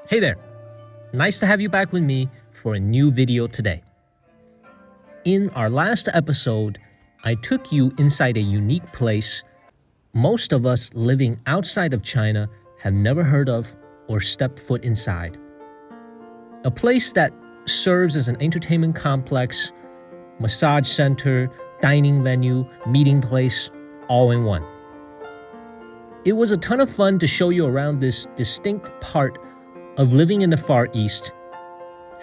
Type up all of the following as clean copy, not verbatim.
Hey there, nice to have you back with me for a new video today. In our last episode, I took you inside a unique place most of us living outside of China have never heard of or stepped foot inside. A place that serves as an entertainment complex, massage center, dining venue, meeting place, all in one. It was a ton of fun to show you around this distinct part of living in the Far East.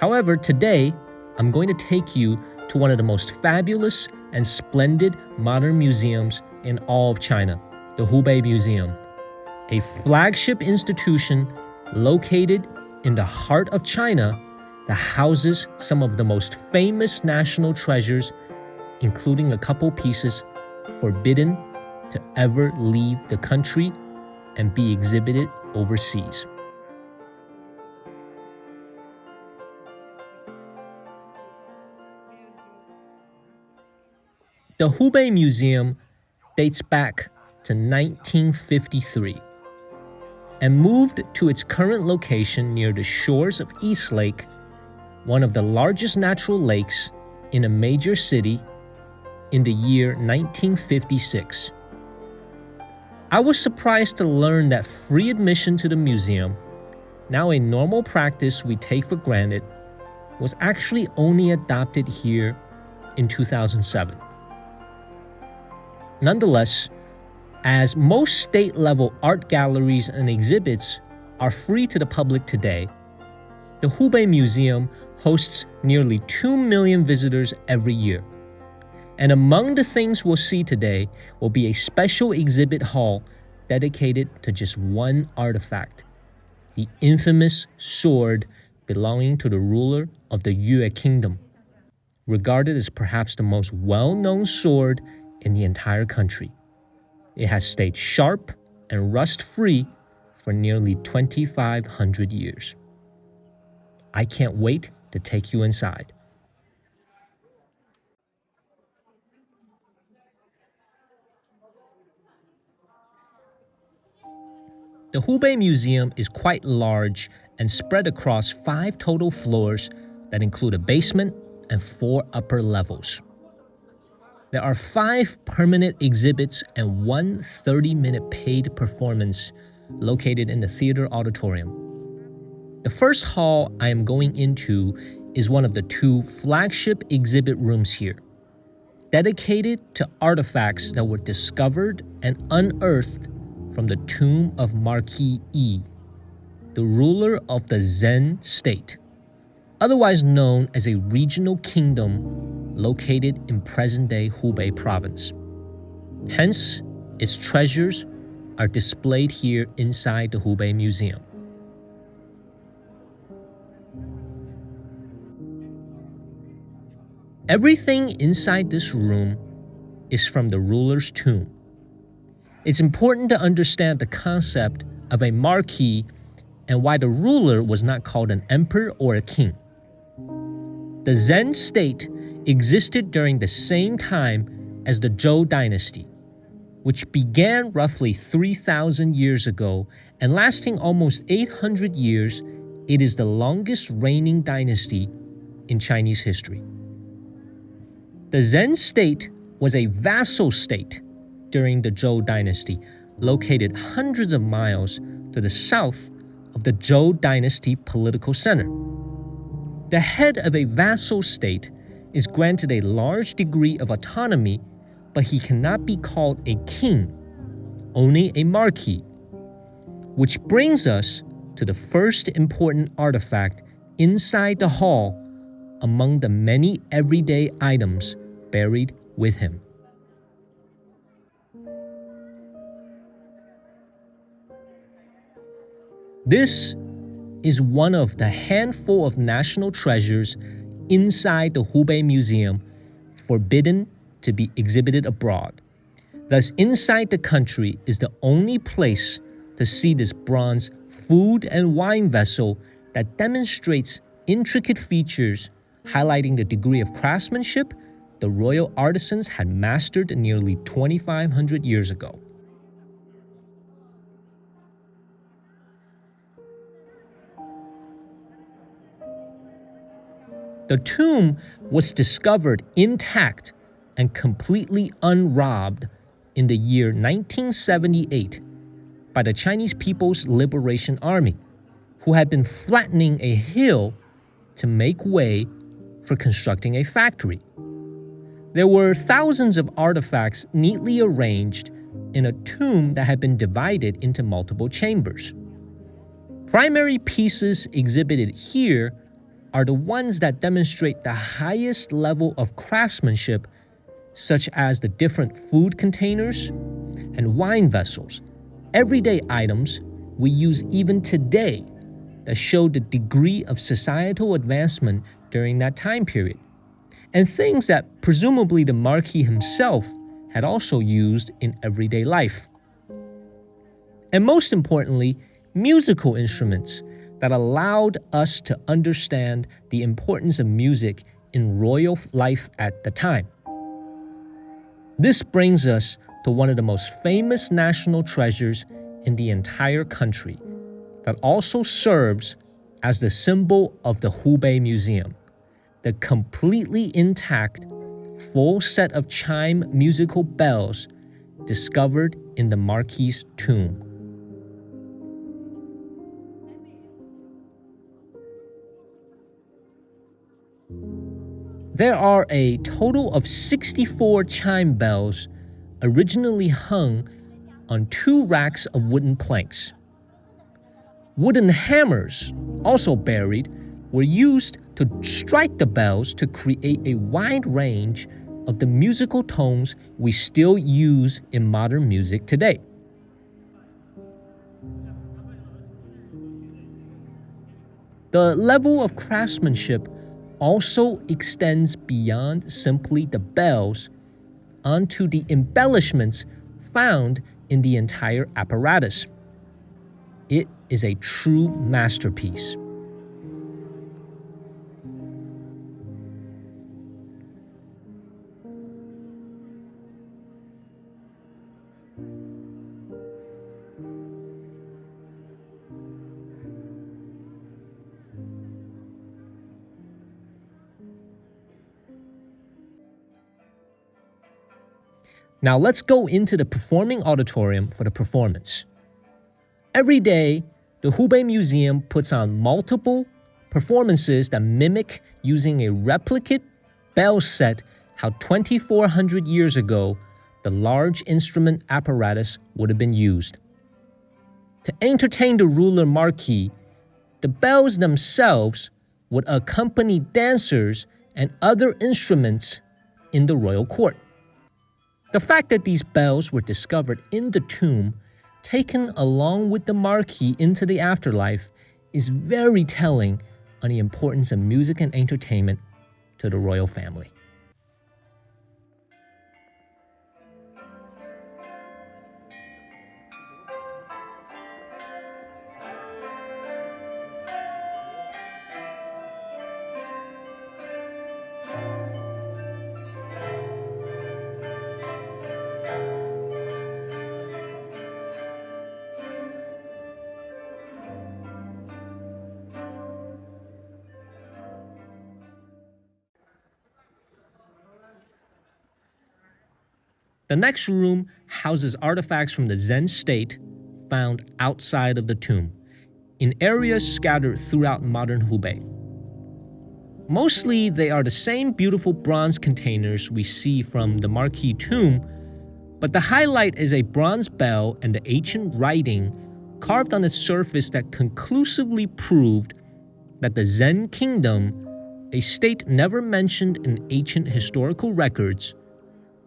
However, today, I'm going to take you to one of the most fabulous and splendid modern museums in all of China, the Hubei Museum, a flagship institution located in the heart of China that houses some of the most famous national treasures, including a couple pieces forbidden to ever leave the country and be exhibited overseas. The Hubei Museum dates back to 1953 and moved to its current location near the shores of East Lake, one of the largest natural lakes in a major city, in the year 1956. I was surprised to learn that free admission to the museum, now a normal practice we take for granted, was actually only adopted here in 2007. Nonetheless, as most state-level art galleries and exhibits are free to the public today, the Hubei Museum hosts nearly 2 million visitors every year. And among the things we'll see today will be a special exhibit hall dedicated to just one artifact, the infamous sword belonging to the ruler of the Yue Kingdom, regarded as perhaps the most well-known sword in the entire country. It has stayed sharp and rust-free for nearly 2,500 years. I can't wait to take you inside. The Hubei Museum is quite large and spread across 5 total floors that include a basement and 4 upper levels. There are 5 permanent exhibits and 1 30-minute paid performance located in the theater auditorium. The first hall I am going into is one of the 2 flagship exhibit rooms here, dedicated to artifacts that were discovered and unearthed from the tomb of Marquis, the ruler of the Zeng state, otherwise known as a regional kingdom located in present-day Hubei province. Hence, its treasures are displayed here inside the Hubei Museum. Everything inside this room is from the ruler's tomb. It's important to understand the concept of a marquis and why the ruler was not called an emperor or a king. The Zeng state existed during the same time as the Zhou dynasty, which began roughly 3,000 years ago and lasting almost 800 years. It is the longest reigning dynasty in Chinese history. The Zeng state was a vassal state during the Zhou dynasty, located hundreds of miles to the south of the Zhou dynasty political center. The head of a vassal state is granted a large degree of autonomy, but he cannot be called a king, only a marquis. Which brings us to the first important artifact inside the hall among the many everyday items buried with him. This is one of the handful of national treasures inside the Hubei Museum forbidden to be exhibited abroad. Thus, inside the country is the only place to see this bronze food and wine vessel that demonstrates intricate features highlighting the degree of craftsmanship the royal artisans had mastered nearly 2,500 years ago. The tomb was discovered intact and completely unrobbed in the year 1978 by the Chinese People's Liberation Army, who had been flattening a hill to make way for constructing a factory. There were thousands of artifacts neatly arranged in a tomb that had been divided into multiple chambers. Primary pieces exhibited here are the ones that demonstrate the highest level of craftsmanship, such as the different food containers and wine vessels, everyday items we use even today that show the degree of societal advancement during that time period, and things that presumably the Marquis himself had also used in everyday life. And most importantly, musical instruments that allowed us to understand the importance of music in royal life at the time. This brings us to one of the most famous national treasures in the entire country that also serves as the symbol of the Hubei Museum, the completely intact, full set of chime musical bells discovered in the Marquis' tomb. There are a total of 64 chime bells originally hung on 2 racks of wooden planks. Wooden hammers, also buried, were used to strike the bells to create a wide range of the musical tones we still use in modern music today. The level of craftsmanship also extends beyond simply the bells onto the embellishments found in the entire apparatus. It is a true masterpiece. Now let's go into the performing auditorium for the performance. Every day, the Hubei Museum puts on multiple performances that mimic using a replicate bell set how 2,400 years ago the large instrument apparatus would have been used. To entertain the ruler Marquis, the bells themselves would accompany dancers and other instruments in the royal court. The fact that these bells were discovered in the tomb, taken along with the Marquis into the afterlife, is very telling on the importance of music and entertainment to the royal family. The next room houses artifacts from the Zeng state found outside of the tomb, in areas scattered throughout modern Hubei. Mostly, they are the same beautiful bronze containers we see from the Marquis tomb, but the highlight is a bronze bell and the ancient writing carved on its surface that conclusively proved that the Zeng kingdom, a state never mentioned in ancient historical records,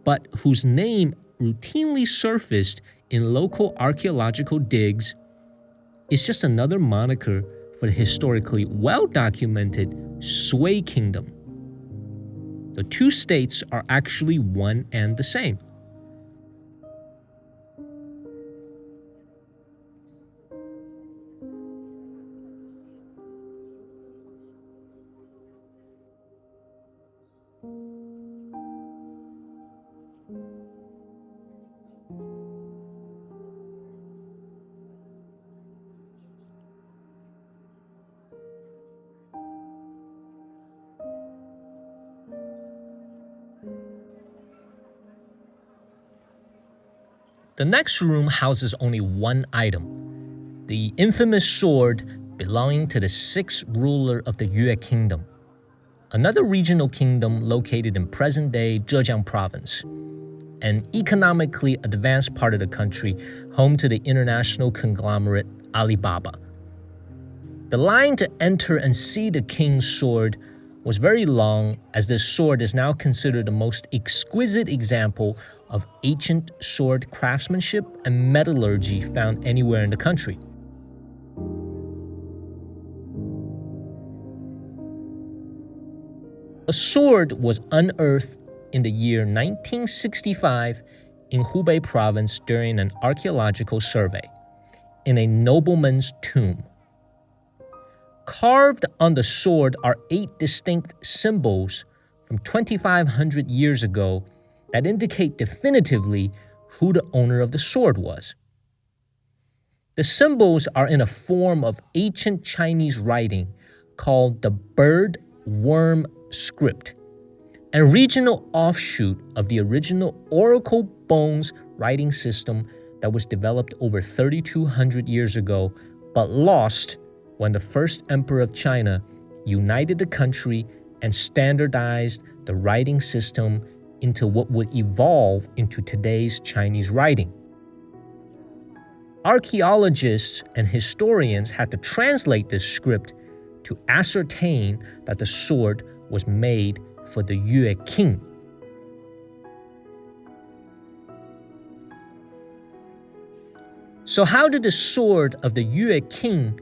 but whose name routinely surfaced in local archaeological digs, is just another moniker for the historically well-documented Sui kingdom. The two states are actually one and the same. The next room houses only one item, the infamous sword belonging to the 6th ruler of the Yue Kingdom, another regional kingdom located in present-day Zhejiang province, an economically advanced part of the country, home to the international conglomerate Alibaba. The line to enter and see the king's sword was very long, as this sword is now considered the most exquisite example of ancient sword craftsmanship and metallurgy found anywhere in the country. A sword was unearthed in the year 1965 in Hubei province during an archaeological survey in a nobleman's tomb. Carved on the sword are 8 distinct symbols from 2,500 years ago that indicate definitively who the owner of the sword was. The symbols are in a form of ancient Chinese writing called the bird-worm script, a regional offshoot of the original oracle bones writing system that was developed over 3,200 years ago but lost when the first emperor of China united the country and standardized the writing system into what would evolve into today's Chinese writing. Archaeologists and historians had to translate this script to ascertain that the sword was made for the Yue king. So how did the sword of the Yue king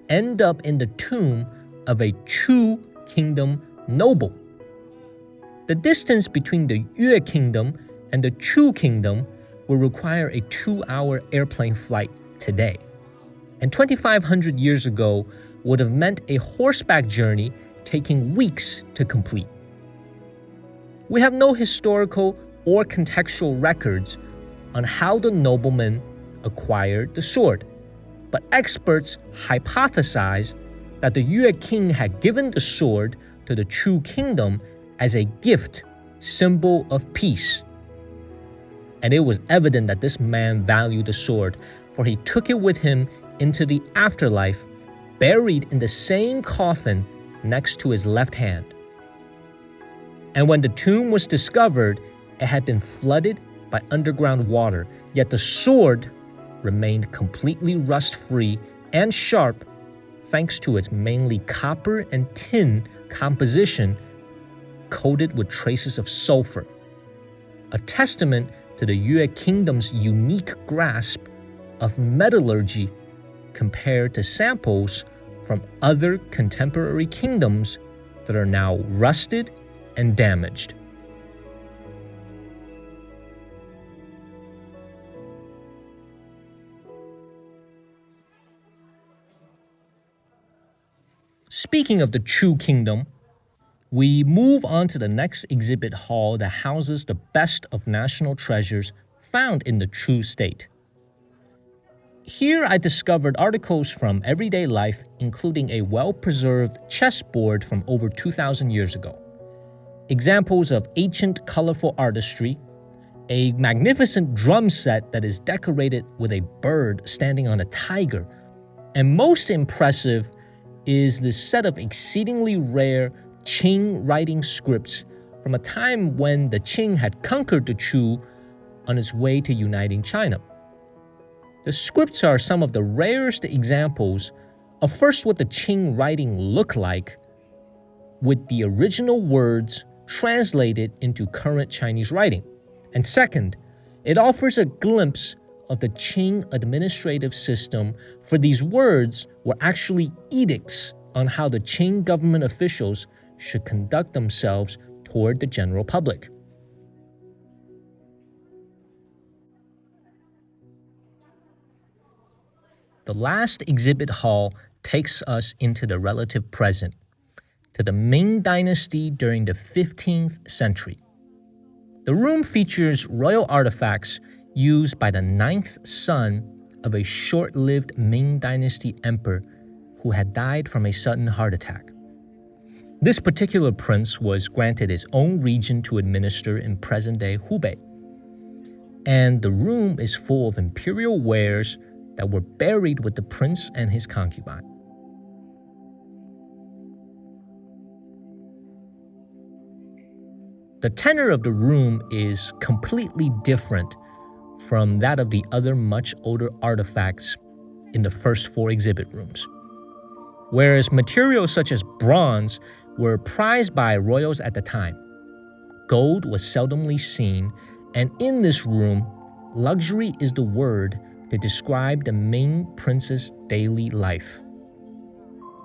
end up in the tomb of a Chu kingdom noble? The distance between the Yue kingdom and the Chu kingdom will require a 2-hour airplane flight today, and 2,500 years ago would have meant a horseback journey taking weeks to complete. We have no historical or contextual records on how the nobleman acquired the sword, but experts hypothesize that the Yue king had given the sword to the Chu kingdom as a gift, symbol of peace. And it was evident that this man valued the sword, for he took it with him into the afterlife, buried in the same coffin next to his left hand. And when the tomb was discovered, it had been flooded by underground water, yet the sword remained completely rust-free and sharp thanks to its mainly copper and tin composition coated with traces of sulfur, a testament to the Yue kingdom's unique grasp of metallurgy compared to samples from other contemporary kingdoms that are now rusted and damaged. Speaking of the Chu kingdom, we move on to the next exhibit hall that houses the best of national treasures found in the Chu state. Here I discovered articles from everyday life, including a well-preserved chessboard from over 2,000 years ago, examples of ancient colorful artistry, a magnificent drum set that is decorated with a bird standing on a tiger, and most impressive is the set of exceedingly rare Qing writing scripts from a time when the Qing had conquered the Chu on its way to uniting China. The scripts are some of the rarest examples of first what the Qing writing looked like, with the original words translated into current Chinese writing. And second, it offers a glimpse of the Qing administrative system, for these words were actually edicts on how the Qing government officials should conduct themselves toward the general public. The last exhibit hall takes us into the relative present, to the Ming dynasty during the 15th century. The room features royal artifacts used by the 9th son of a short-lived Ming dynasty emperor who had died from a sudden heart attack. This particular prince was granted his own region to administer in present-day Hubei. and the room is full of imperial wares that were buried with the prince and his concubine. The tenor of the room is completely different from that of the other much older artifacts in the first 4 exhibit rooms. Whereas materials such as bronze were prized by royals at the time, gold was seldomly seen, and in this room, luxury is the word to describe the Ming prince's daily life.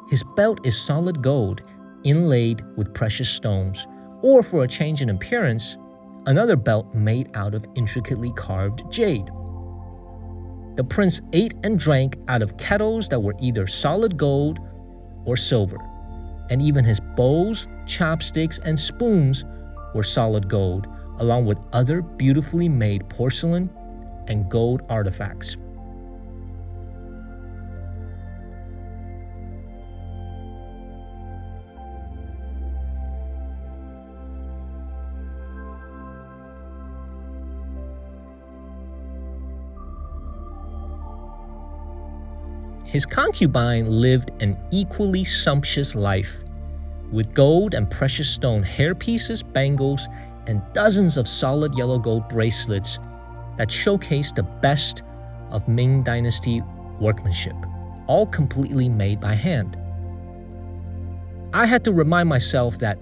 His belt is solid gold, inlaid with precious stones, or for a change in appearance, another belt made out of intricately carved jade. The prince ate and drank out of kettles that were either solid gold or silver, and even his bowls, chopsticks, and spoons were solid gold, along with other beautifully made porcelain and gold artifacts. His concubine lived an equally sumptuous life, with gold and precious stone hairpieces, bangles, and dozens of solid yellow gold bracelets that showcased the best of Ming Dynasty workmanship, all completely made by hand. I had to remind myself that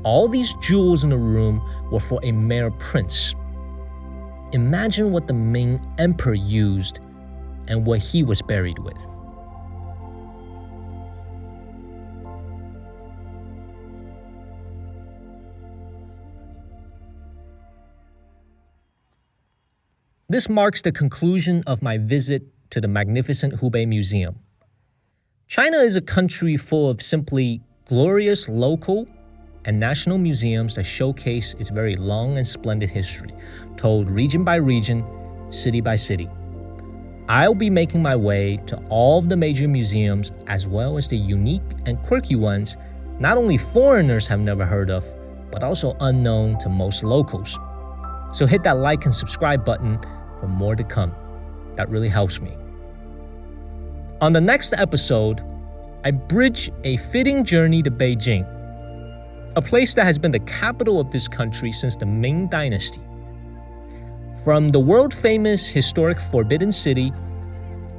all these jewels in the room were for a mere prince. Imagine what the Ming Emperor used and what he was buried with. This marks the conclusion of my visit to the magnificent Hubei Museum. China is a country full of simply glorious local and national museums that showcase its very long and splendid history, told region by region, city by city. I'll be making my way to all of the major museums as well as the unique and quirky ones not only foreigners have never heard of, but also unknown to most locals. So hit that like and subscribe button for more to come. That really helps me. On the next episode, I bridge a fitting journey to Beijing, a place that has been the capital of this country since the Ming Dynasty. From the world-famous historic Forbidden City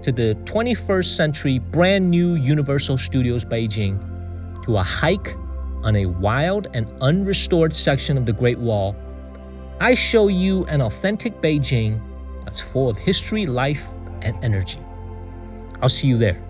to the 21st century brand new Universal Studios Beijing, to a hike on a wild and unrestored section of the Great Wall, I show you an authentic Beijing that's full of history, life, and energy. I'll see you there.